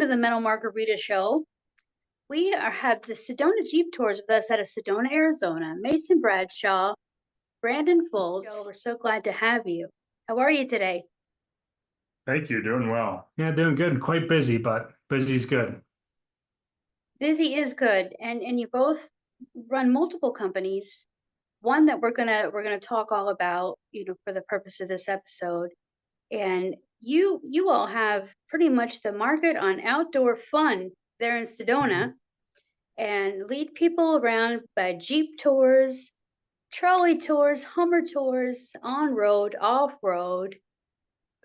to the Metal Margarita Show. Have the Sedona Jeep Tours with us out of Sedona, Arizona. Mason Bradshaw, Brandon Fults. We're so glad to have you. How are you today? Thank you. Doing well. Yeah, doing good. Quite busy, but busy's good. Busy is good, and you both run multiple companies. One that we're gonna talk all about, for the purpose of this episode. And you all have pretty much the market on outdoor fun there in Sedona, and lead people around by Jeep tours, trolley tours, Hummer tours, on road, off road,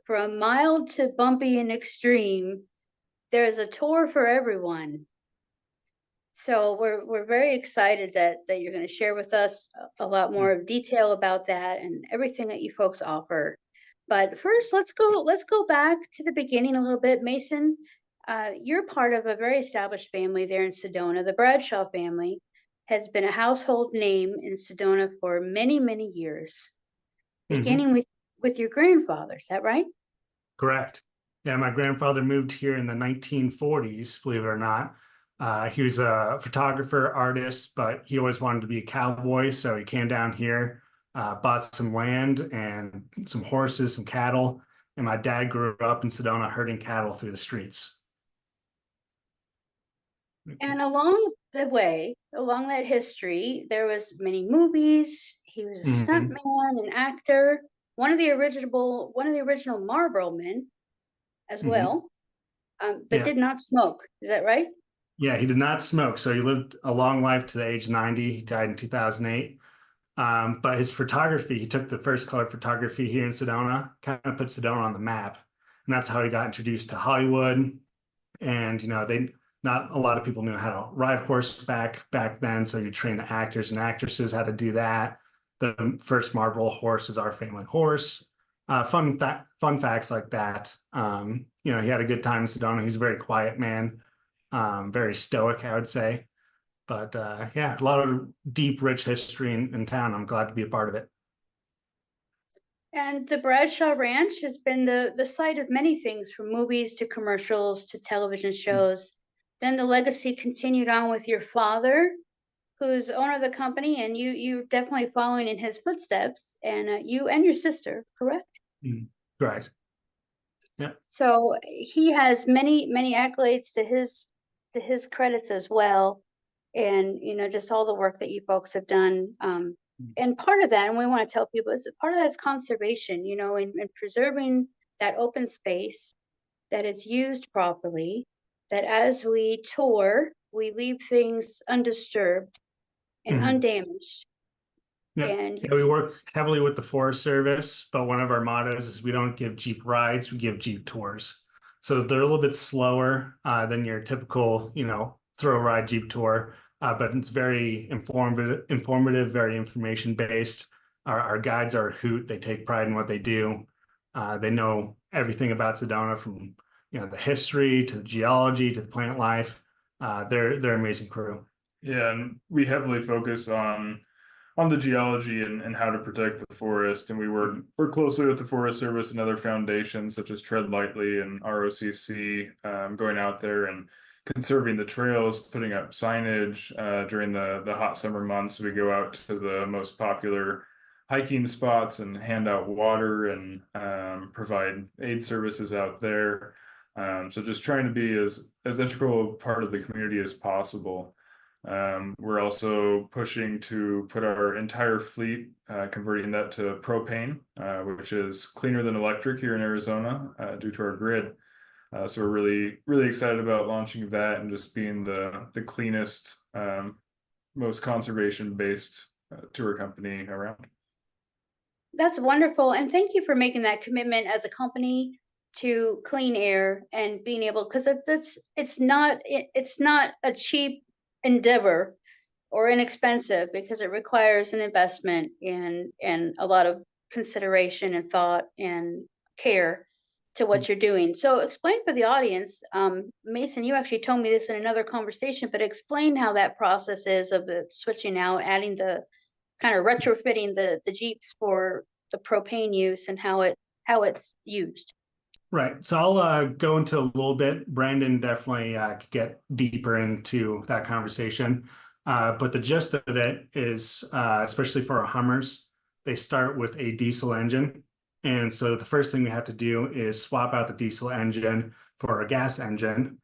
from mild to bumpy and extreme. There's a tour for everyone. So we're very excited that you're going to share with us a lot more of detail about that and everything that you folks offer. But first, let's go back to the beginning a little bit. Mason, you're part of a very established family there in Sedona. The Bradshaw family has been a household name in Sedona for many, many years, beginning with your grandfather. Is that right? Correct. Yeah, my grandfather moved here in the 1940s, believe it or not. He was a photographer, artist, but he always wanted to be a cowboy. So he came down here, bought some land and some horses, some cattle. And my dad grew up in Sedona herding cattle through the streets. And along the way, along that history, there was many movies. He was a stuntman, an actor, one of the original Marlboro men as well, but did not smoke. Is that right? Yeah, he did not smoke. So he lived a long life to the age 90. He died in 2008. But his photography, he took the first color photography here in Sedona, kind of put Sedona on the map. And that's how he got introduced to Hollywood. And, not a lot of people knew how to ride horseback back then. So you train the actors and actresses how to do that. The first Marlboro horse was our family horse. Fun facts like that. He had a good time in Sedona. He's a very quiet man, very stoic, I would say. But yeah, a lot of deep, rich history in town. I'm glad to be a part of it. And the Bradshaw Ranch has been the site of many things, from movies to commercials to television shows. Then the legacy continued on with your father, who's owner of the company, and you definitely following in his footsteps, and you and your sister, correct? Correct. Yeah. So he has many accolades to his credits as well, and just all the work that you folks have done. And part of that, and we want to tell people, is part of that's conservation. In preserving that open space, that it's used properly, that as we tour, we leave things undisturbed and undamaged. Yeah. And we work heavily with the Forest Service, but one of our mottos is we don't give Jeep rides, we give Jeep tours. So they're a little bit slower than your typical, throw ride Jeep tour, but it's very informative, very information based. Our guides are a hoot. They take pride in what they do. They know everything about Sedona, from the history to the geology to the plant life. They're an amazing crew. Yeah, and we heavily focus on the geology and how to protect the forest. And we work closely with the Forest Service and other foundations such as Tread Lightly and ROCC, going out there and conserving the trails, putting up signage. During the hot summer months, we go out to the most popular hiking spots and hand out water and provide aid services out there. So just trying to be as integral a part of the community as possible. We're also pushing to put our entire fleet, converting that to propane, which is cleaner than electric here in Arizona, due to our grid. So we're really, really excited about launching that and just being the cleanest, most conservation-based tour company around. that's wonderful. And thank you for making that commitment as a company to clean air and being able, because it's not a cheap endeavor or inexpensive, because it requires an investment and a lot of consideration and thought and care to what you're doing. So explain for the audience, Mason, you actually told me this in another conversation, but explain how that process is of the switching out, adding the kind of retrofitting the Jeeps for the propane use, and how it's used. Right. So I'll go into a little bit. Brandon definitely could get deeper into that conversation. But the gist of it is, especially for our Hummers, they start with a diesel engine. And so the first thing we have to do is swap out the diesel engine for a gas engine.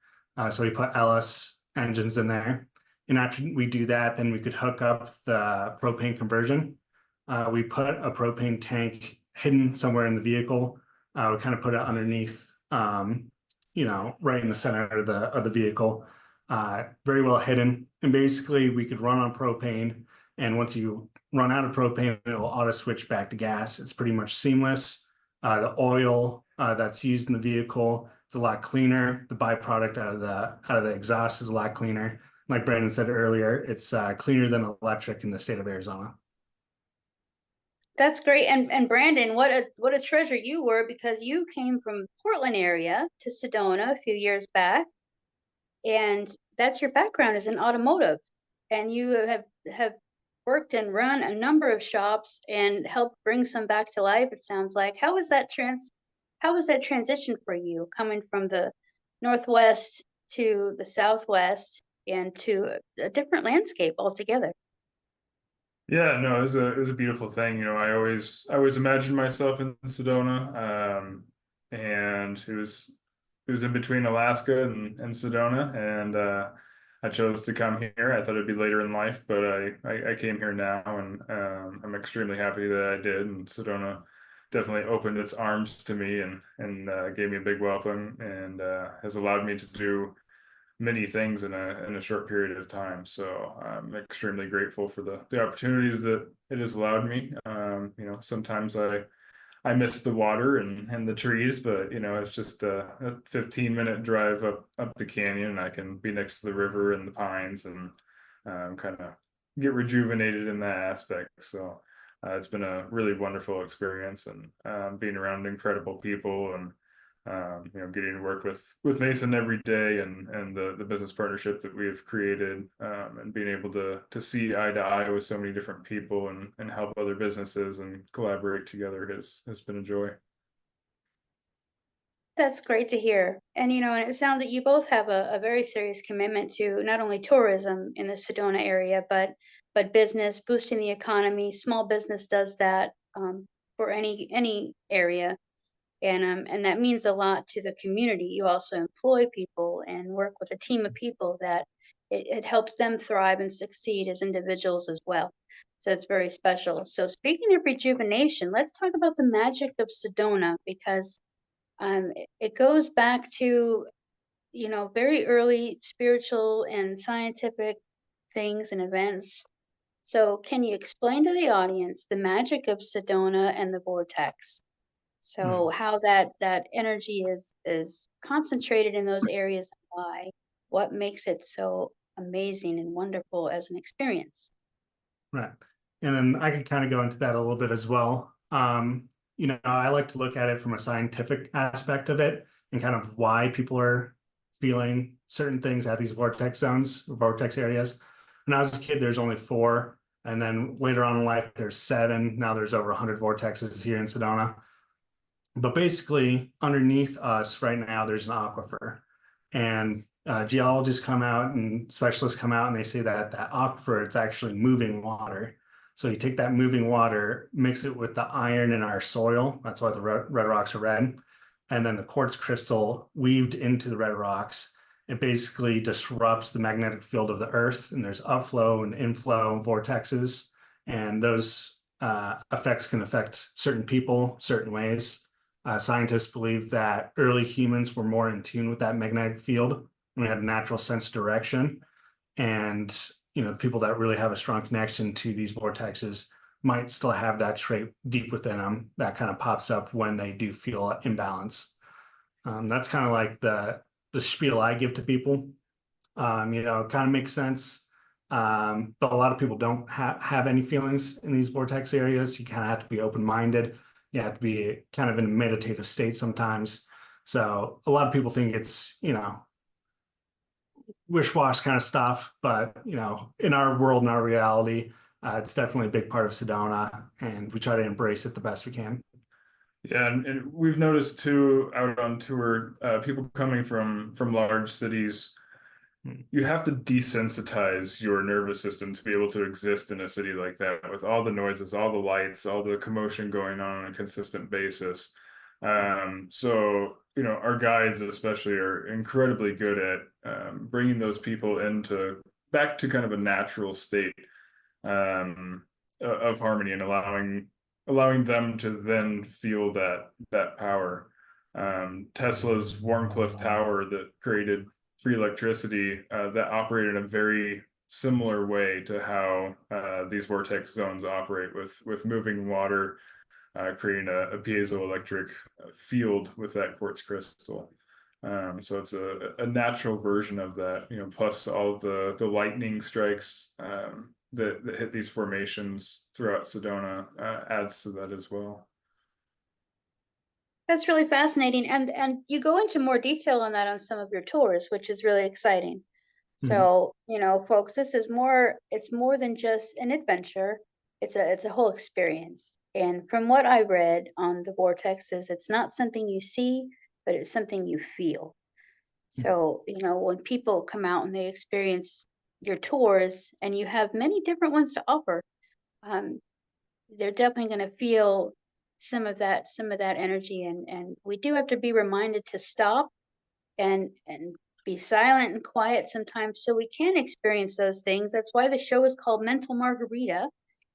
So we put LS engines in there. And after we do that, then we could hook up the propane conversion. We put a propane tank hidden somewhere in the vehicle. We kind of put it underneath, right in the center of the vehicle, very well hidden. And basically, we could run on propane. And once you run out of propane, it will auto switch back to gas. It's pretty much seamless. The oil that's used in the vehicle is a lot cleaner. The byproduct out of the exhaust is a lot cleaner. Like Brandon said earlier, it's cleaner than electric in the state of Arizona. That's great. And Brandon, what a treasure you were, because you came from Portland area to Sedona a few years back, and that's your background is in automotive, and you have worked and run a number of shops and helped bring some back to life. It sounds like. How was that transition for you, coming from the Northwest to the Southwest and to a different landscape altogether? Yeah, no, it was a beautiful thing. I always imagined myself in Sedona, and it was in between Alaska and Sedona, and I chose to come here. I thought it'd be later in life, but I came here now, and I'm extremely happy that I did. And Sedona definitely opened its arms to me and gave me a big welcome, and has allowed me to do many things in a short period of time. So I'm extremely grateful for the opportunities that it has allowed me. Sometimes I miss the water and the trees, but it's just a 15-minute drive up the canyon. I can be next to the river and the pines and kind of get rejuvenated in that aspect. So it's been a really wonderful experience, and being around incredible people, and getting to work with Mason every day, and the business partnership that we have created, and being able to see eye to eye with so many different people, and help other businesses and collaborate together has been a joy. That's great to hear. And it sounds that you both have a very serious commitment to not only tourism in the Sedona area, but business, boosting the economy. Small business does that for any area, and that means a lot to the community. You also employ people and work with a team of people that it helps them thrive and succeed as individuals as well. So it's very special. So speaking of rejuvenation, let's talk about the magic of Sedona, because it goes back to very early spiritual and scientific things and events. So can you explain to the audience the magic of Sedona and the vortex? Hmm. So how that energy is concentrated in those areas, and why? What makes it so amazing and wonderful as an experience? Right. And then I could kind of go into that a little bit as well. I like to look at it from a scientific aspect of it and kind of why people are feeling certain things at these vortex zones, vortex areas. When I was a kid, there's only four. And then later on in life, there's seven. Now there's over 100 vortexes here in Sedona. But basically, underneath us right now, there's an aquifer. And geologists come out and specialists come out and they say that that aquifer, it's actually moving water. So you take that moving water, mix it with the iron in our soil. That's why the red rocks are red. And then the quartz crystal weaved into the red rocks. It basically disrupts the magnetic field of the earth, and there's upflow and inflow vortexes. And those effects can affect certain people certain ways. Scientists believe that early humans were more in tune with that magnetic field, and we had a natural sense of direction. And the people that really have a strong connection to these vortexes might still have that trait deep within them that kind of pops up when they do feel imbalance. That's kind of like the spiel I give to people. It kind of makes sense. But a lot of people don't have any feelings in these vortex areas. You kind of have to be open-minded. You have to be kind of in a meditative state sometimes. So a lot of people think it's, wish-wash kind of stuff, but in our world, in our reality, it's definitely a big part of Sedona, and we try to embrace it the best we can. Yeah, and we've noticed too out on tour, people coming from large cities, you have to desensitize your nervous system to be able to exist in a city like that with all the noises, all the lights, all the commotion going on a consistent basis. So, you know, our guides especially are incredibly good at bringing those people into back to kind of a natural state um, of harmony and allowing them to then feel that power. Tesla's Warncliffe Tower that created free electricity that operated in a very similar way to how these vortex zones operate with moving water, creating a piezoelectric field with that quartz crystal. So it's a natural version of that, you know, plus all the lightning strikes that hit these formations throughout Sedona adds to that as well. That's really fascinating, and you go into more detail on that on some of your tours, which is really exciting. Mhm. So, you know, folks, this is more, it's more than just an adventure. It's a whole experience. And from what I read on the vortexes, it's not something you see, but it's something you feel. So, you know, when people come out and they experience your tours and you have many different ones to offer, um, they're definitely going to feel some of that energy, and we do have to be reminded to stop and be silent and quiet sometimes so we can experience those things. That's why the show is called Mental Margarita.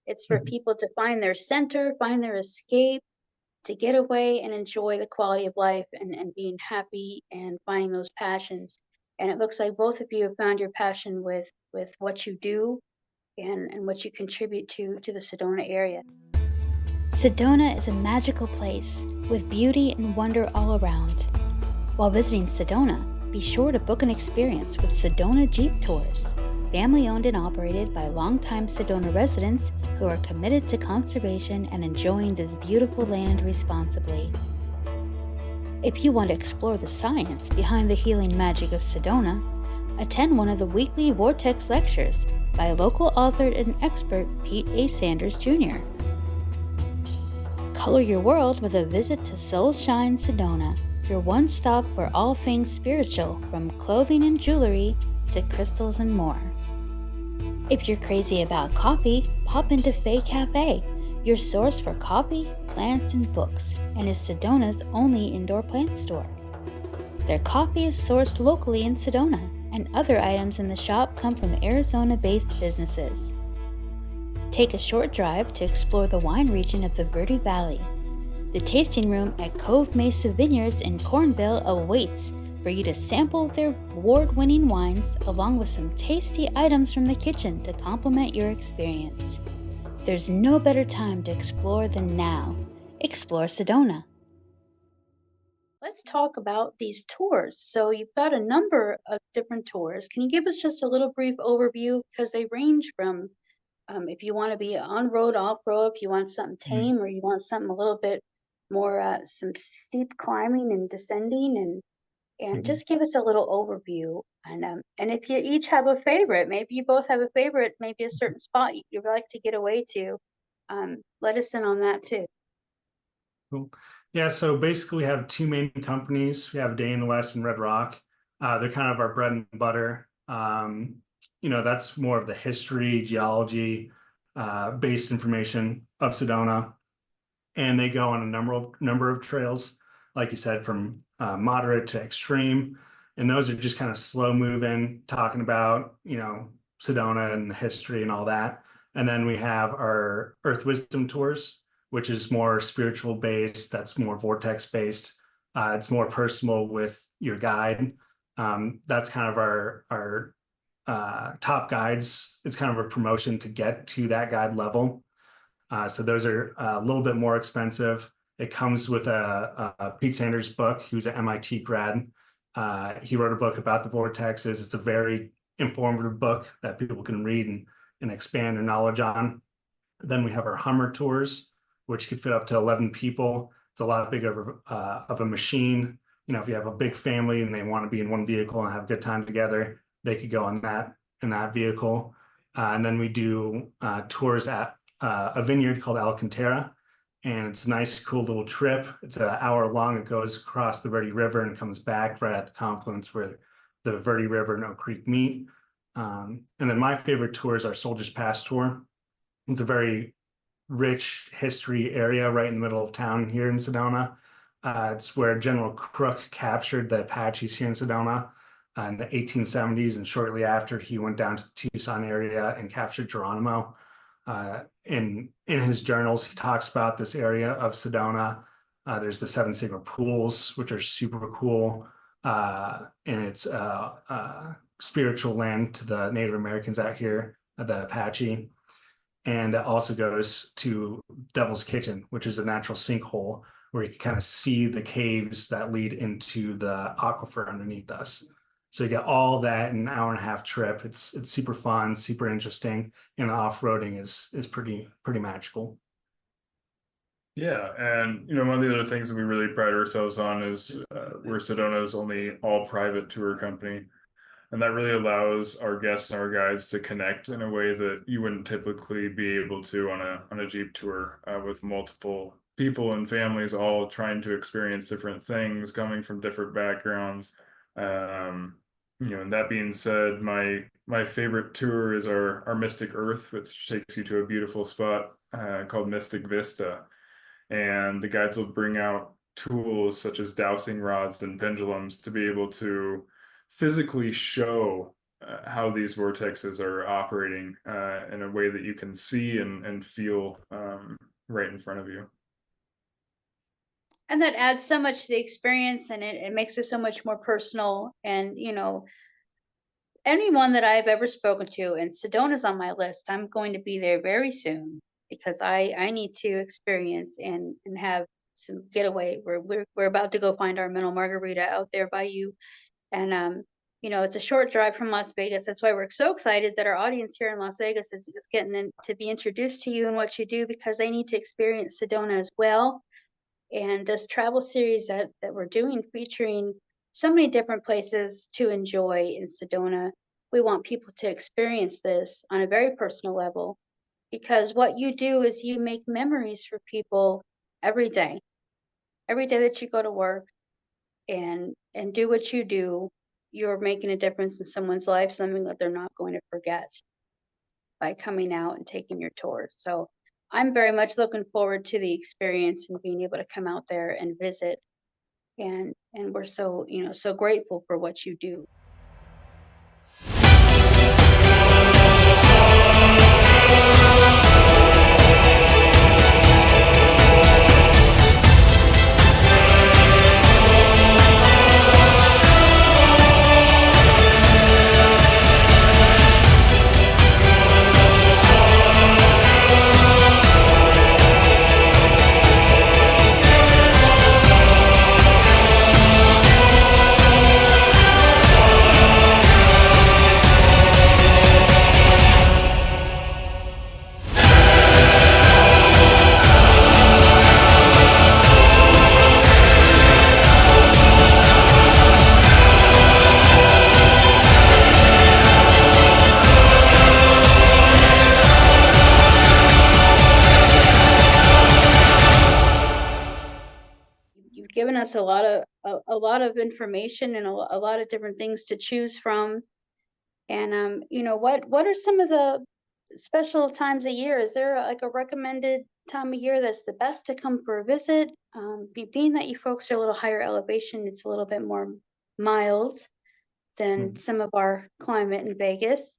It's for Mhm. people to find their center, find their escape, to get away and enjoy the quality of life and being happy and finding those passions. And it looks like both of you have found your passion with what you do and what you contribute to the Sedona area. Sedona is a magical place with beauty and wonder all around. While visiting Sedona, be sure to book an experience with Sedona Jeep Tours, family owned and operated by longtime Sedona residents who are committed to conservation and enjoying this beautiful land responsibly. If you want to explore the science behind the healing magic of Sedona, attend one of the weekly Vortex lectures by local author and expert Pete A. Sanders Jr. Color your world with a visit to Soul Shine Sedona, your one stop for all things spiritual, from clothing and jewelry to crystals and more. If you're crazy about coffee, pop into Faye Cafe, your source for coffee, plants, and books, and is Sedona's only indoor plant store. Their coffee is sourced locally in Sedona, and other items in the shop come from Arizona-based businesses. Take a short drive to explore the wine region of the Verde Valley. The tasting room at Cove Mesa Vineyards in Cornville awaits for you to sample their award-winning wines along with some tasty items from the kitchen to complement your experience. There's no better time to explore than now. Explore Sedona. Let's talk about these tours. So you've got a number of different tours. Can you give us just a little brief overview? Because they range from if you want to be on road, off road, if you want something Mhm. tame, or you want something a little bit more some steep climbing and descending, and Mhm. just give us a little overview. And if you each have a favorite, maybe you both have a favorite, maybe a certain spot you'd like to get away to. Let us in on that too. Cool. Yeah, so basically we have two main companies. We have Day in the West and Red Rock. They're kind of our bread and butter. You know, that's more of the history, geology, based information of Sedona. And they go on a number of trails, like you said, from moderate to extreme. And those are just kind of slow moving, talking about, you know, Sedona and the history and all that. And then we have our Earth Wisdom tours, which is more spiritual based. That's more vortex based. It's more personal with your guide. That's kind of our top guides. It's kind of a promotion to get to that guide level. So those are a little bit more expensive. It comes with a Pete Sanders book, who's an MIT grad. He wrote a book about the vortexes. It's a very informative book that people can read and expand their knowledge on. Then we have our Hummer tours, which could fit up to 11 people. It's a lot bigger of a machine. You know, if you have a big family and they want to be in one vehicle and have a good time together, they could go on that in that vehicle. And then we do tours at a vineyard called Alcantara, and it's a nice, cool little trip. It's an hour long. It goes across the Verde River and comes back right at the confluence where the Verde River and Oak Creek meet. And then my favorite tour is our Soldiers Pass tour. It's a very rich history area right in the middle of town here in Sedona. It's where General Crook captured the Apaches here in Sedona in the 1870s, and shortly after he went down to the Tucson area and captured Geronimo. In his journals, he talks about this area of Sedona. There's the Seven Sigma pools, which are super cool, and it's spiritual land to the Native Americans out here, the Apache. And it also goes to Devil's Kitchen, which is a natural sinkhole where you can kind of see the caves that lead into the aquifer underneath us. So you get all that in an hour and a half trip. It's super fun, super interesting, and the off-roading is pretty magical. Yeah, and one of the other things that we really pride ourselves on is we're Sedona's only all private tour company. And that really allows our guests and our guides to connect in a way that you wouldn't typically be able to on a Jeep tour with multiple people and families all trying to experience different things, coming from different backgrounds. And that being said, my favorite tour is our Mystic Earth, which takes you to a beautiful spot called Mystic Vista. And the guides will bring out tools such as dowsing rods and pendulums to be able to physically show how these vortexes are operating in a way that you can see and feel right in front of you. And that adds so much to the experience, and it makes it so much more personal. And anyone that I've ever spoken to, and Sedona's on my list, I'm going to be there very soon because I need to experience and have some getaway. We're about to go find our middle Margarita out there by you. And it's a short drive from Las Vegas. That's why we're so excited that our audience here in Las Vegas is getting to be introduced to you and what you do, because they need to experience Sedona as well. And this travel series that we're doing, featuring so many different places to enjoy in Sedona, we want people to experience this on a very personal level, because what you do is you make memories for people every day that you go to work and do what you do. You're making a difference in someone's life, something that they're not going to forget by coming out and taking your tours. So I'm very much looking forward to the experience and being able to come out there and visit. And we're so grateful for what you do. You've given us a lot of information and a lot of different things to choose from. And what are some of the special times a year? Is there like a recommended time of year that's the best to come for a visit? Being that you folks are a little higher elevation, it's a little bit more mild than some of our climate in Vegas.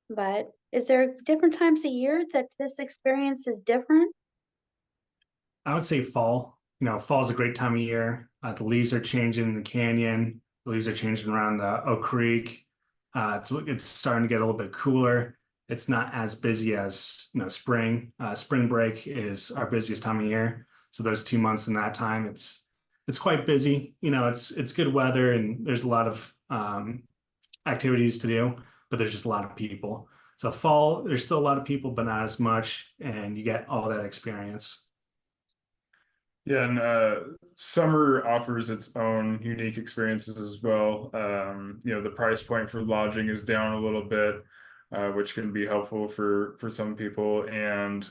But is there different times a year that this experience is different? I would say fall. Fall's a great time of year. The leaves are changing in the canyon. The leaves are changing around the Oak Creek. It's starting to get a little bit cooler. It's not as busy as spring. Spring break is our busiest time of year. So those 2 months in that time, it's quite busy. It's good weather and there's a lot of activities to do, but there's just a lot of people. So fall, there's still a lot of people, but not as much, and you get all that experience. Yeah, and summer offers its own unique experiences as well. The price point for lodging is down a little bit, which can be helpful for some people. And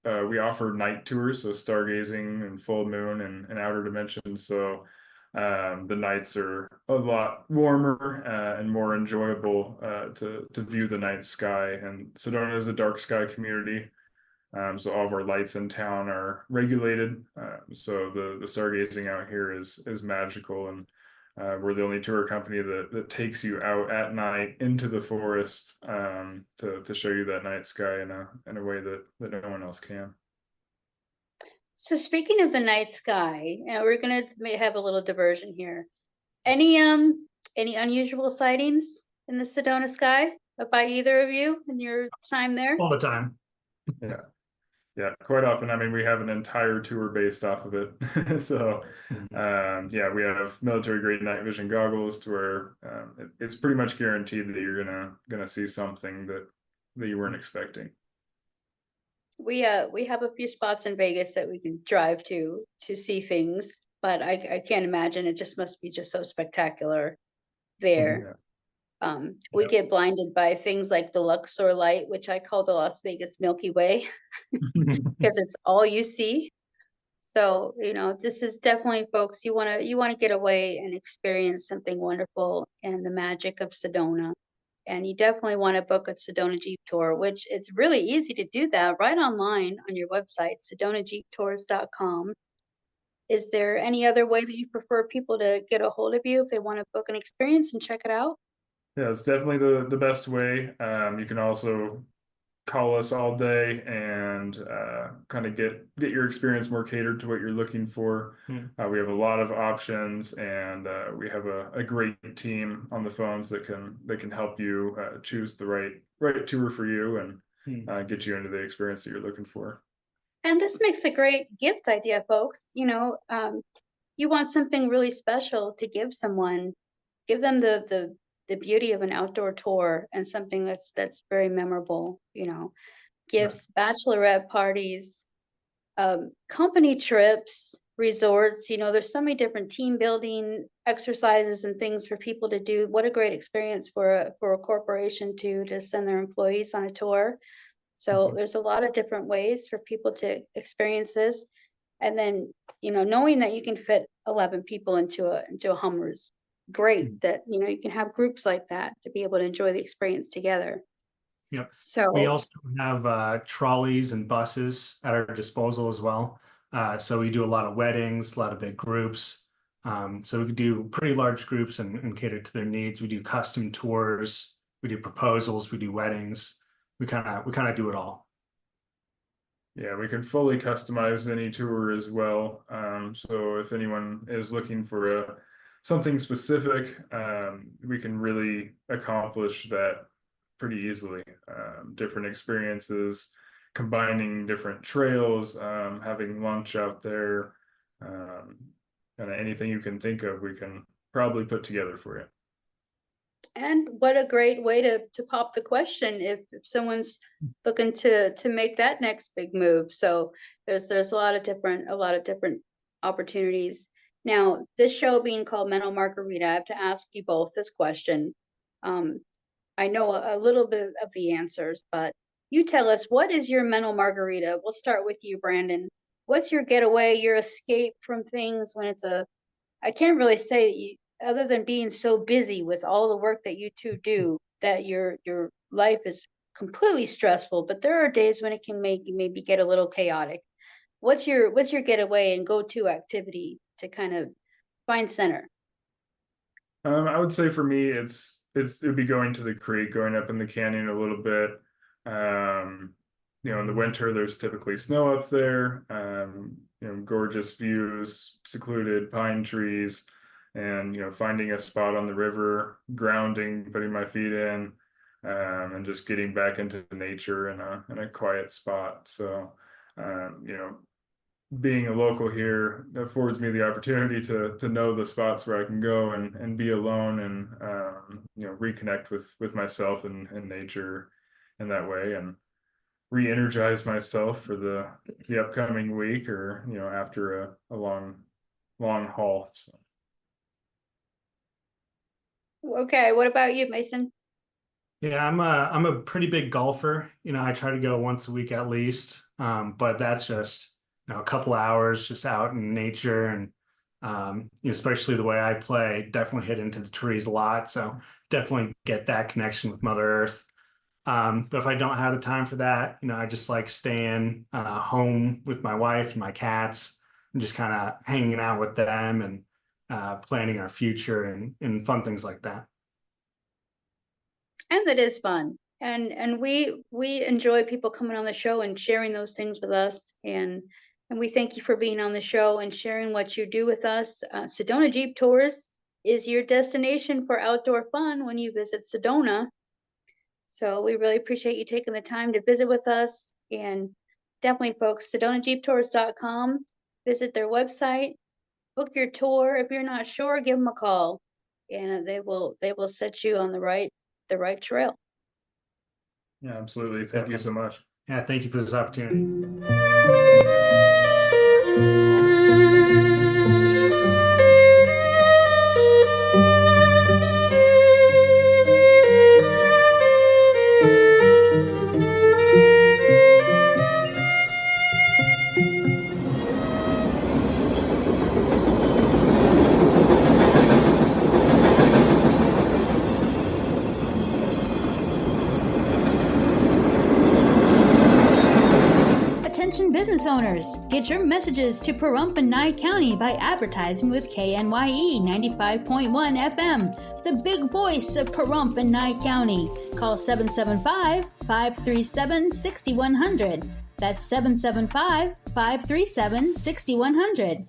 we offer night tours, so stargazing and full moon and outer dimensions. So the nights are a lot warmer and more enjoyable to view the night sky. And Sedona is a dark sky community. So all of our lights in town are regulated. So the stargazing out here is magical, and we're the only tour company that takes you out at night into the forest to show you that night sky in a way that no one else can. So speaking of the night sky, we're gonna have a little diversion here. Any unusual sightings in the Sedona sky by either of you in your time there? All the time. Yeah. Yeah, quite often. I mean, we have an entire tour based off of it. So, yeah, we have military grade night vision goggles to where it's pretty much guaranteed that you're gonna see something that you weren't expecting. We have a few spots in Vegas that we can drive to see things, but I can't imagine, it just must be just so spectacular there. Yeah, We yeah, get blinded by things like the Luxor light, which I call the Las Vegas Milky Way, because it's all you see. So, this is definitely, folks, you wanna get away and experience something wonderful and the magic of Sedona. And you definitely want to book a Sedona Jeep tour, which it's really easy to do that right online on your website, sedonajeeptours.com. Is there any other way that you prefer people to get a hold of you if they want to book an experience and check it out? yeah. It's definitely the best way. You can also call us all day and kind of get your experience more catered to what you're looking for. Hmm. We have a lot of options, and we have a great team on the phones that can help you choose the right tour for you and get you into the experience that you're looking for. And this makes a great gift idea, folks. You want something really special to give someone, give them the beauty of an outdoor tour and something that's very memorable. Right. Gifts, bachelorette parties, company trips, resorts. There's so many different team building exercises and things for people to do. What a great experience for a corporation to send their employees on a tour. So Mhm. there's a lot of different ways for people to experience this. And then, knowing that you can fit 11 people into a Hummer is great. Mhm. That you can have groups like that to be able to enjoy the experience together. Yep. We So also have trolleys and buses at our disposal as well. So we do a lot of weddings, a lot of big groups. So we could do pretty large groups and cater to their needs. We do custom tours, we do proposals, we do weddings. We kind of do it all. Yeah, we can fully customize any tour as well. So if anyone is looking for something specific, we can really accomplish that pretty easily. Different experiences, combining different trails, having lunch out there, um, kind of anything you can think of, we can probably put together for you. And what a great way to pop the question if someone's looking to make that next big move. So there's a lot of different opportunities. Now, this show being called Mental Margarita, I have to ask you both this question. Um, I know a little bit of the answers, but you tell us, what is your mental margarita? We'll start with you, Brandon. What's your getaway, your escape from things when I can't really say other than being so busy with all the work that you two do that your life is completely stressful, but there are days when it can make you maybe get a little chaotic. What's your getaway and go-to activity to kind of find center? I would say for me, it would be going to the creek, going up in the canyon a little bit. Um, in the winter, there's typically snow up there. Gorgeous views, secluded pine trees, and finding a spot on the river, grounding, putting my feet in, and just getting back into nature in a quiet spot. So, being a local here affords me the opportunity to know the spots where I can go and be alone and reconnect with myself and nature in that way and re-energize myself for the upcoming week or after a long haul. So Okay, what about you, Mason? Yeah, I'm a pretty big golfer. I try to go once a week at least. But that's just a couple hours just out in nature and especially the way I play, definitely hit into the trees a lot. So definitely get that connection with Mother Earth. But if I don't have the time for that, I just like staying home with my wife and my cats and just kind of hanging out with them and planning our future and fun things like that. And that is fun. And we enjoy people coming on the show and sharing those things with us. And we thank you for being on the show and sharing what you do with us. Sedona Jeep Tours is your destination for outdoor fun when you visit Sedona. So we really appreciate you taking the time to visit with us. And definitely, folks, SedonaJeepTours.com. Visit their website, book your tour. If you're not sure, give them a call, and they will set you on the right trail. Yeah, absolutely. Thank you so much. Yeah, thank you for this opportunity. Attention business owners, get your messages to Pahrump and Nye County by advertising with KNYE 95.1 FM, the big voice of Pahrump and Nye County. Call 775-537-6100. That's 775-537-6100.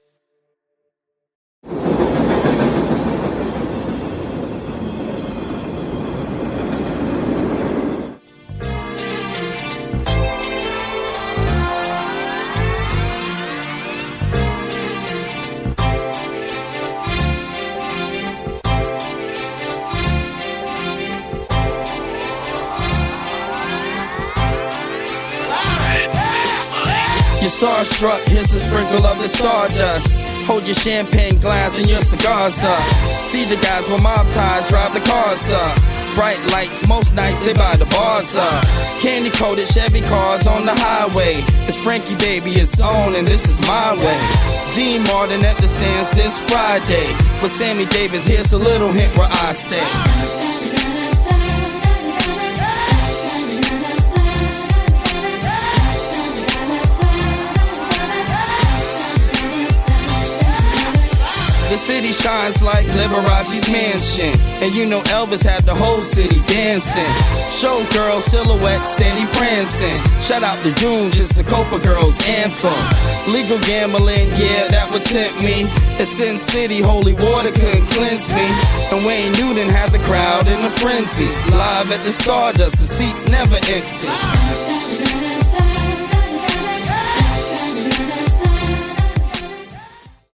You're starstruck, here's a sprinkle of the stardust. Hold your champagne glass and your cigars up. See the guys with mob ties drive the cars up. Bright lights, most nights they buy the bars up. Candy coated Chevy cars on the highway. It's Frankie baby, it's on and this is my way. Dean Martin at the Sands this Friday. With Sammy Davis, here's a little hint where I stay. The city shines like Liberace's mansion. And you know Elvis had the whole city dancing. Showgirl silhouette steady prancing. Shout out to June, just the Copa Girls anthem. Legal gambling, yeah, that would tempt me. It's Sin City, holy water couldn't cleanse me. And Wayne Newton had the crowd in a frenzy. Live at the Stardust, the seats never empty.